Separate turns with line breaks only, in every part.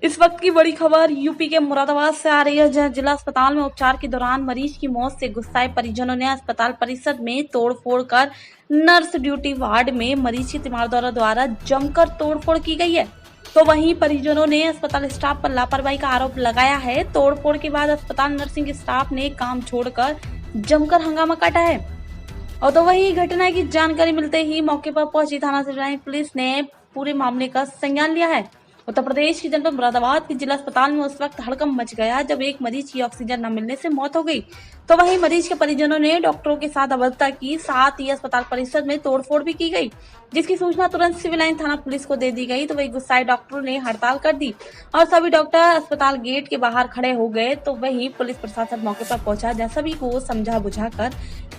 इस वक्त की बड़ी खबर यूपी के मुरादाबाद से आ रही है, जहां जिला अस्पताल में उपचार के दौरान मरीज की मौत से गुस्साए परिजनों ने अस्पताल परिसर में तोड़फोड़ कर नर्स ड्यूटी वार्ड में मरीज की तीमारदारों द्वारा जमकर तोड़फोड़ की गई है। तो वहीं परिजनों ने अस्पताल स्टाफ पर लापरवाही का आरोप लगाया है। तोड़फोड़ के बाद अस्पताल नर्सिंग स्टाफ ने काम छोड़कर जमकर हंगामा काटा है। और तो वही घटना की जानकारी मिलते ही मौके पर पहुंची थाना सिवनी पुलिस ने पूरे मामले का संज्ञान लिया है। उत्तर प्रदेश की जनपद मुरादाबाद के जिला अस्पताल में उस वक्त हड़कंप मच गया जब एक मरीज की ऑक्सीजन न मिलने से मौत हो गई। तो वहीं मरीज के परिजनों ने डॉक्टरों के साथ अभद्रता की, साथ ही अस्पताल परिसर में तोड़फोड़ भी की गई, जिसकी सूचना तुरंत सिविल लाइन थाना पुलिस को दे दी गई। तो वही गुस्साए डॉक्टरों ने हड़ताल कर दी और सभी डॉक्टर अस्पताल गेट के बाहर खड़े हो गए। तो वहीं पुलिस प्रशासन मौके पर पहुंचा, जहां सभी को समझा बुझाकर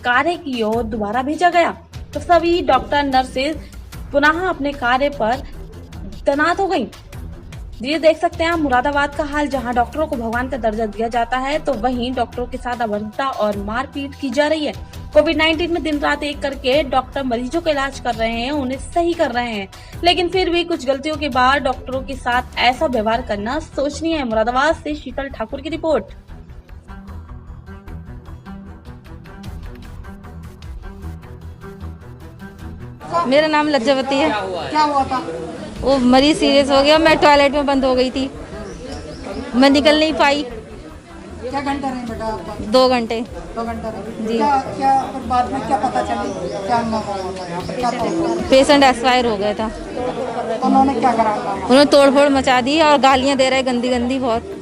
कार्य की ओर दोबारा भेजा गया। तो सभी डॉक्टर नर्सेज पुनः अपने कार्य पर तैनात हो गयी। ये देख सकते हैं आप मुरादाबाद का हाल, जहां डॉक्टरों को भगवान का दर्जा दिया जाता है, तो वहीं डॉक्टरों के साथ अभद्रता और मारपीट की जा रही है। कोविड-19 में दिन रात एक करके डॉक्टर मरीजों का इलाज कर रहे हैं, उन्हें सही कर रहे हैं, लेकिन फिर भी कुछ गलतियों के बाद डॉक्टरों के साथ ऐसा व्यवहार करना सोचनीय है। मुरादाबाद से शीतल ठाकुर की रिपोर्ट।
मेरा नाम लज्जावती है।
क्या हुआ था?
वो मरीज सीरियस हो गया, मैं टॉयलेट में बंद हो गई थी, मैं निकल नहीं पाई।
क्या घंटा रहे बेटा आपका?
2 घंटे।
2 घंटा रहे
जी।
क्या और बाद में क्या पता चली? क्या
पेशेंट एक्सपायर हो गया था।
तो उन्होंने क्या करा?
उन्होंने तोड़फोड़ मचा दी और गालियां दे रहे, गंदी गंदी बहुत।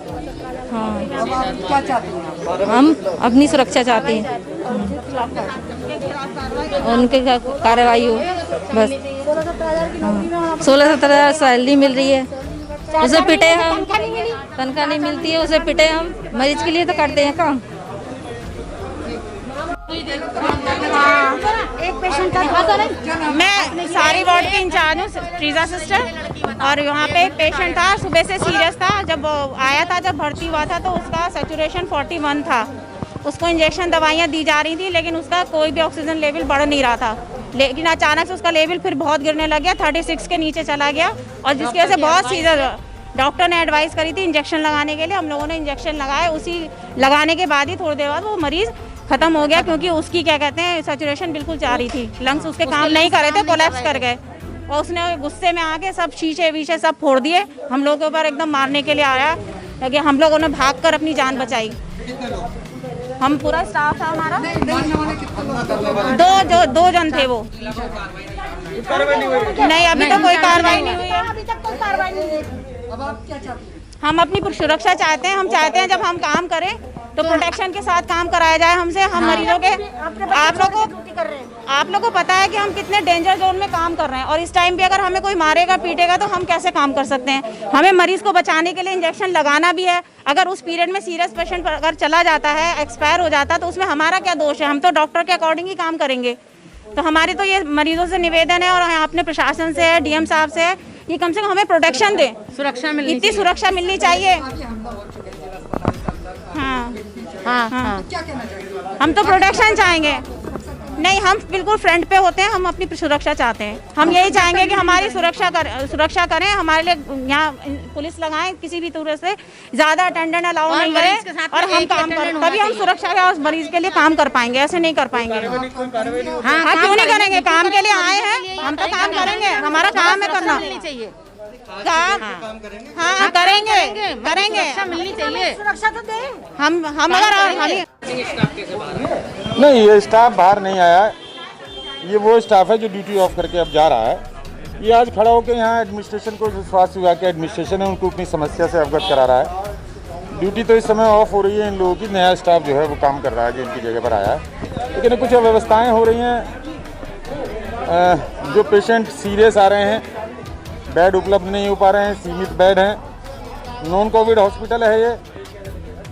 हाँ,
अब आप क्या चाहते हैं?
हम अपनी सुरक्षा चाहते हैं, उनके कार्रवाई हो बस। 16-17 हज़ार सैलरी मिल रही है, उसे पिटे हम, तनख्वाह नहीं मिलती है, उसे पिटे हम। मरीज के लिए तो करते हैं काम।
हाँ, एक पेशेंट का मैं सारी वार्ड की इंचार्ज हूँ, फ्रीजा सिस्टर। और यहाँ पे एक पेशेंट था, सुबह से सीरियस था। जब आया था, जब भर्ती हुआ था, तो उसका सैचुरेशन 41 था। उसको इंजेक्शन दवाइयाँ दी जा रही थी, लेकिन उसका कोई भी ऑक्सीजन लेवल बढ़ नहीं रहा था। लेकिन अचानक से उसका लेवल फिर बहुत गिरने लग गया, 36 के नीचे चला गया, और जिसकी वजह से बहुत सीरियस। डॉक्टर ने एडवाइस करी थी इंजेक्शन लगाने के लिए, हम लोगों ने इंजेक्शन लगाए। उसी लगाने के बाद ही थोड़ी देर बाद वो मरीज खत्म हो गया, क्योंकि उसकी क्या कहते हैं सैचुरेशन बिल्कुल जा रही थी, लंग्स उसके काम नहीं कर रहे थे, कोलैप्स कर गए। और उसने गुस्से में आके सब शीशे वीशे सब फोड़ दिए, हम लोगों के ऊपर एकदम मारने के लिए आया। लेकिन हम लोगों ने भागकर अपनी जान बचाई। हम पूरा स्टाफ था हमारा, दो जन थे वो। नहीं, अभी तो कोई कार्रवाई नहीं हुई है।
अब आप क्या चाहते हैं?
हम अपनी सुरक्षा चाहते हैं। हम चाहते हैं जब हम काम करें तो प्रोटेक्शन के साथ काम कराया जाए हमसे। हम मरीजों के आप लोगों को पता है कि हम कितने डेंजर जोन में काम कर रहे हैं, और इस टाइम पे अगर हमें कोई मारेगा पीटेगा तो हम कैसे काम कर सकते हैं। हमें मरीज को बचाने के लिए इंजेक्शन लगाना भी है। अगर उस पीरियड में सीरियस पेशेंट अगर चला जाता है, एक्सपायर हो जाता है, तो उसमें हमारा क्या दोष है? हम तो डॉक्टर के अकॉर्डिंग ही काम करेंगे। तो हमारी तो ये मरीजों से निवेदन है, और अपने प्रशासन से है, डीएम साहब से है, ये कम से कम हमें प्रोटेक्शन दें, इतनी सुरक्षा मिलनी चाहिए। हाँ,
क्या कहना चाहिए?
हम तो प्रोटेक्शन चाहेंगे। नहीं, हम बिल्कुल फ्रंट पे होते हैं, हम अपनी सुरक्षा चाहते हैं। हम यही चाहेंगे कि हमारी सुरक्षा करें, हमारे लिए यहाँ पुलिस लगाएं, किसी भी तरह से ज़्यादा अटेंडेंट अलाउ नहीं करें, और हम काम करें, तभी हम सुरक्षा के उस मरीज के लिए काम कर पाएंगे। ऐसे नहीं कर पाएंगे। हाँ, क्यों नहीं करेंगे? काम के लिए आए हैं, हम तो काम करेंगे, हमारा काम है करना। काम हाँ करेंगे मिलनी चाहिए।
सुरक्षा तो दें।
हम अगर
नहीं, ये स्टाफ बाहर नहीं आया है, ये वो स्टाफ है जो ड्यूटी ऑफ करके अब जा रहा है। ये आज खड़ा होकर यहाँ एडमिनिस्ट्रेशन को, जो स्वास्थ्य विभाग के एडमिनिस्ट्रेशन है, उनको अपनी समस्या से अवगत करा रहा है। ड्यूटी तो इस समय ऑफ हो रही है इन लोगों की, नया स्टाफ जो है वो काम कर रहा है, जो इनकी जगह पर आया है। लेकिन कुछ अव्यवस्थाएँ हो रही हैं, जो पेशेंट सीरियस आ रहे हैं, बेड उपलब्ध नहीं हो पा रहे हैं, सीमित बेड हैं, नॉन कोविड हॉस्पिटल है ये,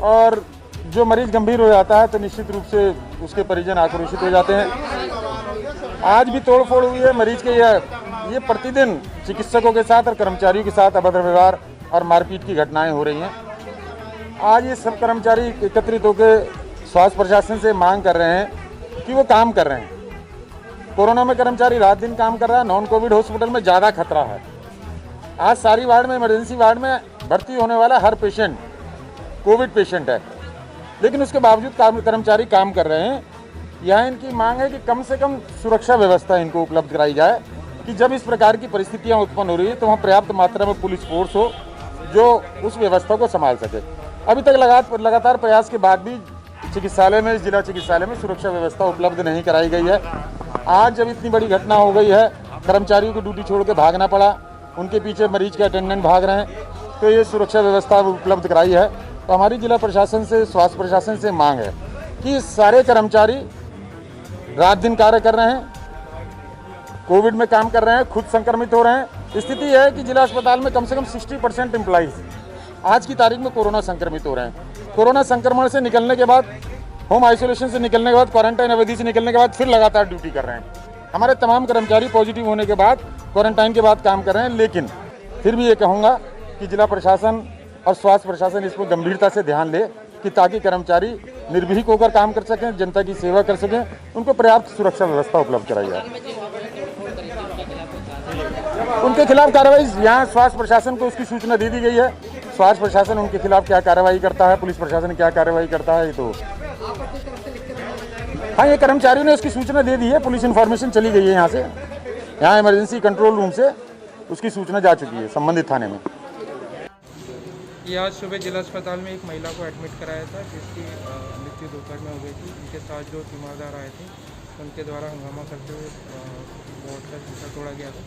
और जो मरीज गंभीर हो जाता है तो निश्चित रूप से उसके परिजन आक्रोशित हो जाते हैं। आज भी तोड़फोड़ हुई है मरीज के। ये प्रतिदिन चिकित्सकों के साथ और कर्मचारियों के साथ अभद्र व्यवहार और मारपीट की घटनाएं हो रही हैं। आज ये सब कर्मचारी एकत्रित होकर स्वास्थ्य प्रशासन से मांग कर रहे हैं कि वो काम कर रहे हैं। कोरोना में कर्मचारी रात दिन काम कर रहा है, नॉन कोविड हॉस्पिटल में ज़्यादा खतरा है। आज सारी वार्ड में, इमरजेंसी वार्ड में भर्ती होने वाला हर पेशेंट कोविड पेशेंट है, लेकिन उसके बावजूद कर्मचारी काम कर रहे हैं। यहाँ इनकी मांग है कि कम से कम सुरक्षा व्यवस्था इनको उपलब्ध कराई जाए कि जब इस प्रकार की परिस्थितियाँ उत्पन्न हो रही है तो वहाँ पर्याप्त मात्रा में पुलिस फोर्स हो जो उस व्यवस्था को संभाल सके। अभी तक लगातार प्रयास के बाद भी चिकित्सालय में, जिला चिकित्सालय में सुरक्षा व्यवस्था उपलब्ध नहीं कराई गई है। आज जब इतनी बड़ी घटना हो गई है, कर्मचारियों को ड्यूटी छोड़ के भागना पड़ा, उनके पीछे मरीज के अटेंडेंट भाग रहे हैं, तो ये सुरक्षा व्यवस्था उपलब्ध कराई है। तो हमारी जिला प्रशासन से, स्वास्थ्य प्रशासन से मांग है कि सारे कर्मचारी रात दिन कार्य कर रहे हैं, कोविड में काम कर रहे हैं, खुद संक्रमित हो रहे हैं। स्थिति यह है कि जिला अस्पताल में कम से कम 60% एम्प्लॉइज आज की तारीख में कोरोना संक्रमित हो रहे हैं। कोरोना संक्रमण से निकलने के बाद, होम आइसोलेशन से निकलने के बाद, क्वारंटाइन अवधि से निकलने के बाद फिर लगातार ड्यूटी कर रहे हैं। हमारे तमाम कर्मचारी पॉजिटिव होने के बाद क्वारंटाइन के बाद काम कर रहे हैं, लेकिन फिर भी ये कहूँगा कि जिला प्रशासन और स्वास्थ्य प्रशासन इस पर गंभीरता से ध्यान दे कि ताकि कर्मचारी निर्भीक होकर काम कर सकें, जनता की सेवा कर सकें, उनको पर्याप्त सुरक्षा व्यवस्था उपलब्ध कराई जाए। उनके खिलाफ कार्रवाई यहाँ स्वास्थ्य प्रशासन को उसकी सूचना दे दी गई है। स्वास्थ्य प्रशासन उनके खिलाफ क्या कार्रवाई करता है, पुलिस प्रशासन क्या कार्रवाई करता है, तो हाँ, ये कर्मचारियों ने उसकी सूचना दे दी है। पुलिस इन्फॉर्मेशन चली गई है यहाँ से, यहाँ इमरजेंसी कंट्रोल रूम से उसकी सूचना जा चुकी है संबंधित थाने में।
ये आज सुबह जिला अस्पताल में एक महिला को एडमिट कराया था जिसकी मृत्यु दोपहर में हो गई थी। इनके साथ जो तीमारदार आए थे उनके द्वारा हंगामा करते हुए वार्ड का शीशा तोड़ा गया था।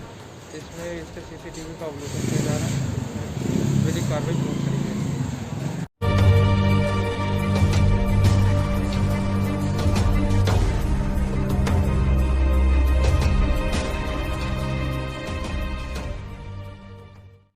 इसमें इसके CCTV का अवलोकन किया जा रहा है, विधिक कार्रवाई